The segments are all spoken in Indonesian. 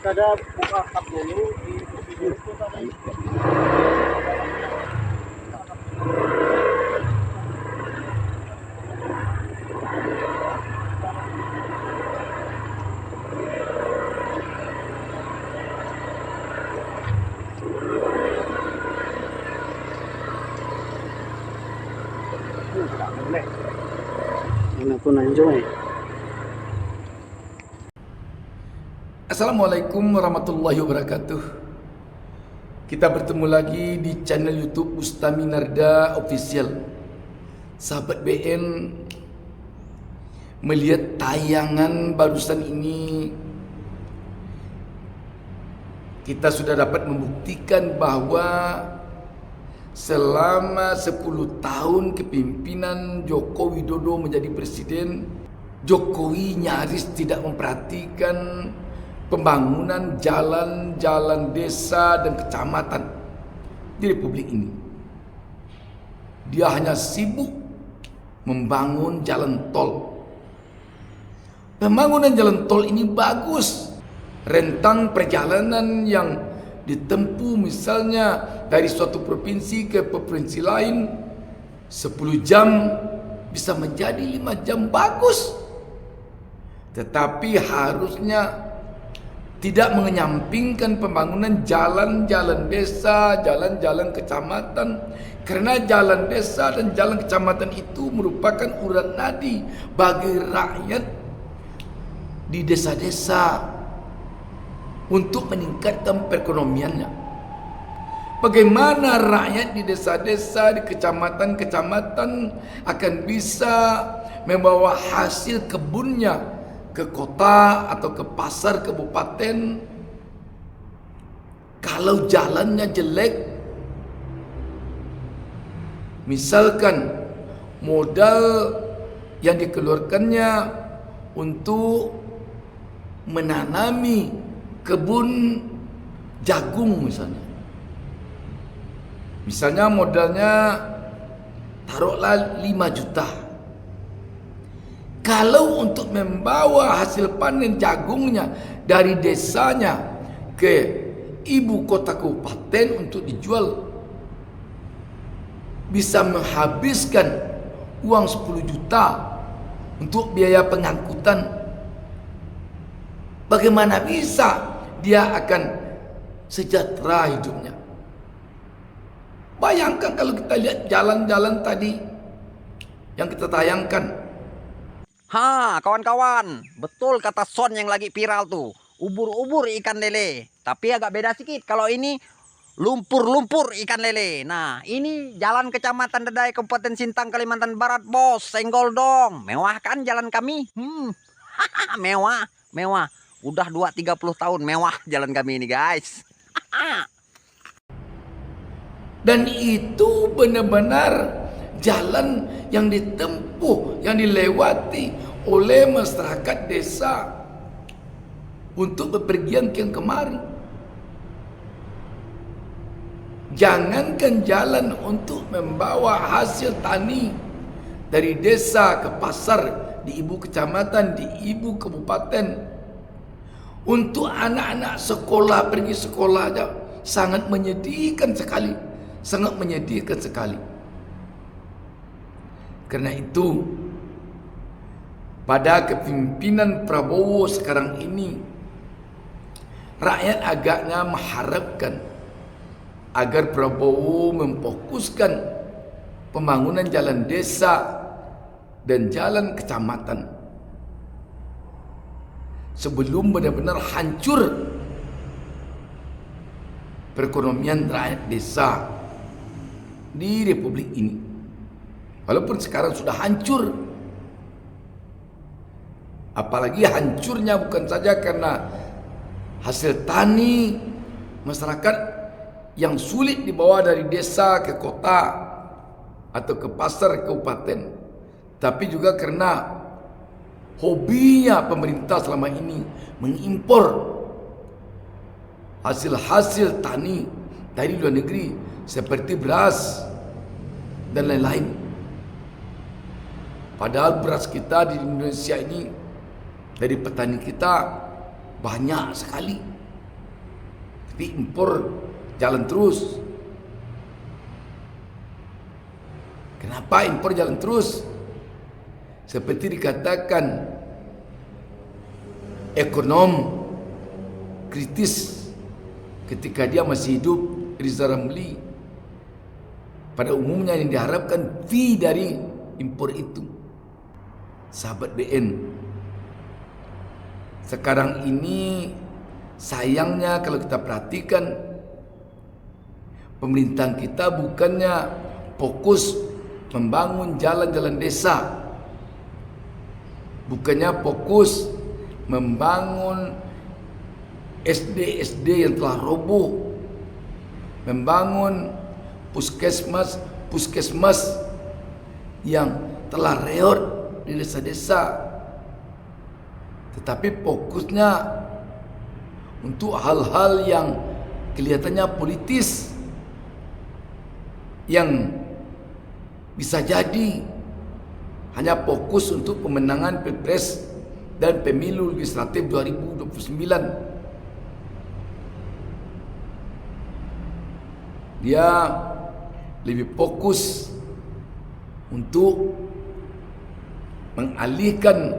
Kada buka kap dulu di prosedur itu tadi. Tak boleh. Mana pun enjoy. Assalamualaikum warahmatullahi wabarakatuh. Kita bertemu lagi di channel YouTube Bustami Narda Official. Sahabat BN, melihat tayangan barusan ini, kita sudah dapat membuktikan bahwa selama 10 tahun kepimpinan Joko Widodo menjadi presiden, Jokowi nyaris tidak memperhatikan pembangunan jalan-jalan desa dan kecamatan di Republik ini. Dia hanya sibuk membangun jalan tol. Pembangunan jalan tol ini bagus. Rentang perjalanan yang ditempuh misalnya dari suatu provinsi ke provinsi lain 10 jam bisa menjadi 5 jam, bagus. Tetapi harusnya tidak mengenyampingkan pembangunan jalan-jalan desa, jalan-jalan kecamatan. Karena jalan desa dan jalan kecamatan itu merupakan urat nadi bagi rakyat di desa-desa untuk meningkatkan perekonomiannya. Bagaimana rakyat di desa-desa, di kecamatan-kecamatan akan bisa membawa hasil kebunnya ke kota atau ke pasar kabupaten kalau jalannya jelek? Misalkan modal yang dikeluarkannya untuk menanami kebun jagung misalnya modalnya taruhlah 5 juta. Kalau untuk membawa hasil panen jagungnya dari desanya ke ibu kota kabupaten untuk dijual, bisa menghabiskan uang 10 juta untuk biaya pengangkutan. Bagaimana bisa dia akan sejahtera hidupnya? Bayangkan kalau kita lihat jalan-jalan tadi yang kita tayangkan. Ha, kawan-kawan, betul kata Son yang lagi viral tuh. Ubur-ubur ikan lele. Tapi agak beda sedikit. Kalau ini lumpur-lumpur ikan lele. Nah, ini jalan Kecamatan Dedai, Kabupaten Sintang, Kalimantan Barat, bos. Senggol dong. Mewah kan jalan kami? Mewah, mewah. Udah 2-30 tahun mewah jalan kami ini, guys. Dan itu benar-benar jalan yang ditempuh, yang dilewati oleh masyarakat desa untuk bepergian ke kemari. Jangankan jalan untuk membawa hasil tani dari desa ke pasar di ibu kecamatan, di ibu kabupaten, untuk anak-anak sekolah pergi sekolah aja sangat menyedihkan sekali, sangat menyedihkan sekali. Karena itu, pada kepimpinan Prabowo sekarang ini, rakyat agaknya mengharapkan agar Prabowo memfokuskan pembangunan jalan desa dan jalan kecamatan sebelum benar-benar hancur perekonomian rakyat desa di Republik ini. Walaupun sekarang sudah hancur, apalagi hancurnya bukan saja karena hasil tani masyarakat yang sulit dibawa dari desa ke kota atau ke pasar kabupaten, tapi juga karena hobinya pemerintah selama ini mengimpor hasil-hasil tani dari luar negeri seperti beras dan lain-lain. Padahal beras kita di Indonesia ini dari petani kita banyak sekali. Tapi impor jalan terus. Kenapa impor jalan terus? Seperti dikatakan ekonom kritis ketika dia masih hidup, Rizal Ramli, pada umumnya yang diharapkan fee dari impor itu. Sahabat BN, sekarang ini sayangnya kalau kita perhatikan, pemerintahan kita bukannya fokus membangun jalan-jalan desa, bukannya fokus membangun SD-SD yang telah roboh, membangun puskesmas yang telah reot di desa-desa, tetapi fokusnya untuk hal-hal yang kelihatannya politis, yang bisa jadi hanya fokus untuk pemenangan Pilpres dan pemilu legislatif 2029. Dia lebih fokus untuk mengalihkan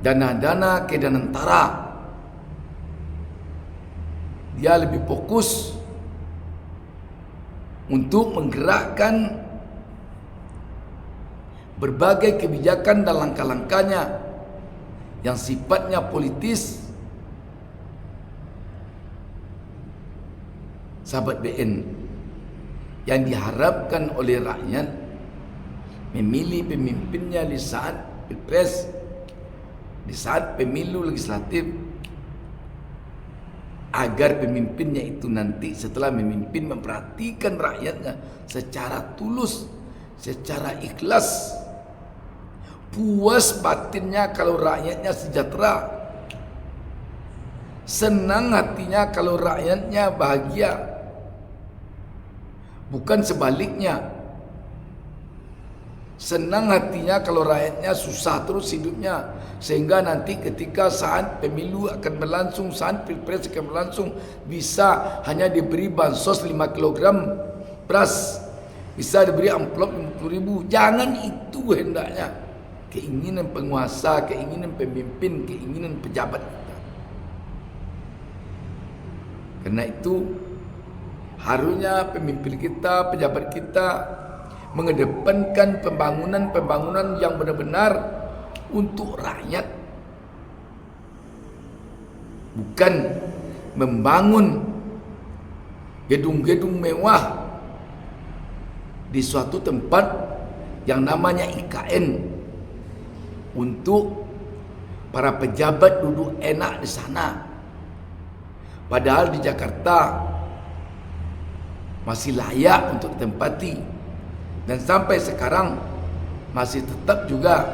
dana-dana ke Danantara. Dia lebih fokus untuk menggerakkan berbagai kebijakan dan langkah-langkahnya yang sifatnya politis. Sahabat BN, yang diharapkan oleh rakyat memilih pemimpinnya di saat Pilpres, di saat pemilu legislatif, agar pemimpinnya itu nanti setelah memimpin memperhatikan rakyatnya secara tulus, secara ikhlas, puas batinnya kalau rakyatnya sejahtera, senang hatinya kalau rakyatnya bahagia, bukan sebaliknya. Senang hatinya kalau rakyatnya susah terus hidupnya, sehingga nanti ketika saat pemilu akan berlangsung, saat Pilpres akan berlangsung, bisa hanya diberi bansos 5 kg beras, bisa diberi amplop 50.000. Jangan itu hendaknya keinginan penguasa, keinginan pemimpin, keinginan pejabat kita. Karena itu harusnya pemimpin kita, pejabat kita mengedepankan pembangunan yang benar-benar untuk rakyat, bukan membangun gedung-gedung mewah di suatu tempat yang namanya IKN untuk para pejabat duduk enak di sana. Padahal di Jakarta masih layak untuk ditempati, dan sampai sekarang masih tetap juga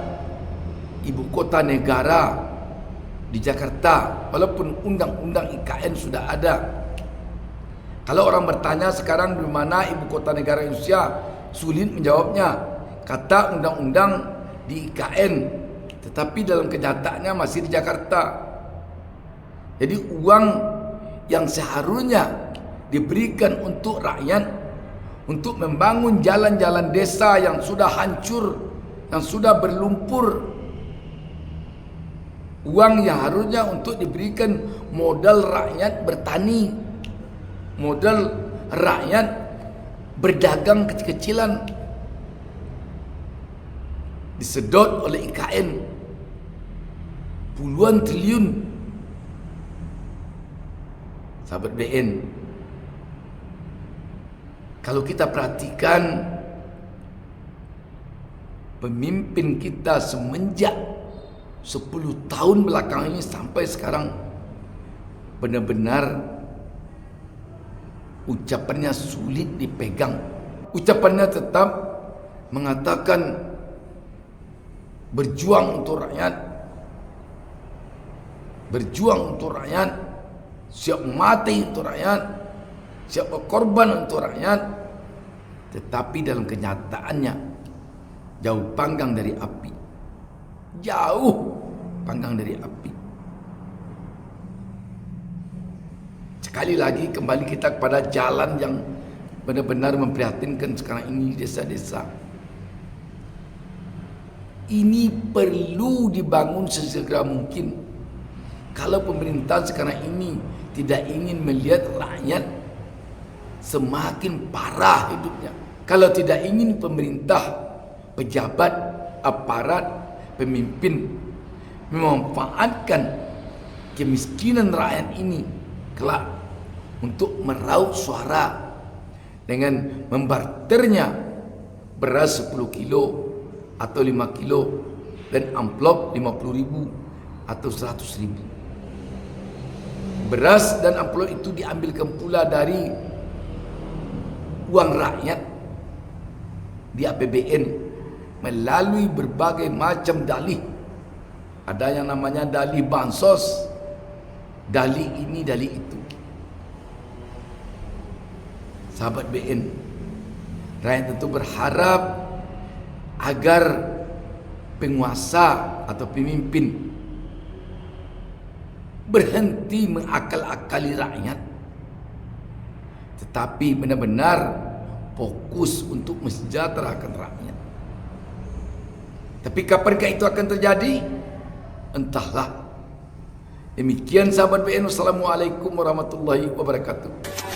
ibu kota negara di Jakarta, walaupun undang-undang IKN sudah ada. Kalau orang bertanya sekarang di mana ibu kota negara Indonesia, sulit menjawabnya. Kata undang-undang di IKN, tetapi dalam kenyataannya masih di Jakarta. Jadi uang yang seharusnya diberikan untuk rakyat, untuk membangun jalan-jalan desa yang sudah hancur, yang sudah berlumpur, uang yang harusnya untuk diberikan modal rakyat bertani, modal rakyat berdagang kecil-kecilan, disedot oleh IKN puluhan triliun. Sahabat BN, kalau kita perhatikan pemimpin kita semenjak 10 tahun belakang ini sampai sekarang, benar-benar ucapannya sulit dipegang. Ucapannya tetap mengatakan berjuang untuk rakyat, berjuang untuk rakyat, siap mati untuk rakyat, siap berkorban untuk rakyat. Tetapi dalam kenyataannya jauh panggang dari api, jauh panggang dari api. Sekali lagi kembali kita kepada jalan yang benar-benar memprihatinkan sekarang ini di desa-desa. Ini perlu dibangun sesegera mungkin. Kalau pemerintah sekarang ini tidak ingin melihat rakyat semakin parah hidupnya, kalau tidak ingin pemerintah, pejabat, aparat, pemimpin memanfaatkan kemiskinan rakyat ini kelak untuk meraup suara dengan membarternya beras 10 kilo atau 5 kilo dan amplop 50.000 atau 100.000. Beras dan amplop itu diambilkan pula dari uang rakyat di APBN melalui berbagai macam dalih. Ada yang namanya dalih bansos, dalih ini, dalih itu. Sahabat BN, rakyat tentu berharap agar penguasa atau pemimpin berhenti mengakal-akali rakyat, tetapi benar-benar fokus untuk mensejahterakan rakyat. Tapi kapankah itu akan terjadi? Entahlah. Demikian sahabat BN. Wassalamualaikum warahmatullahi wabarakatuh.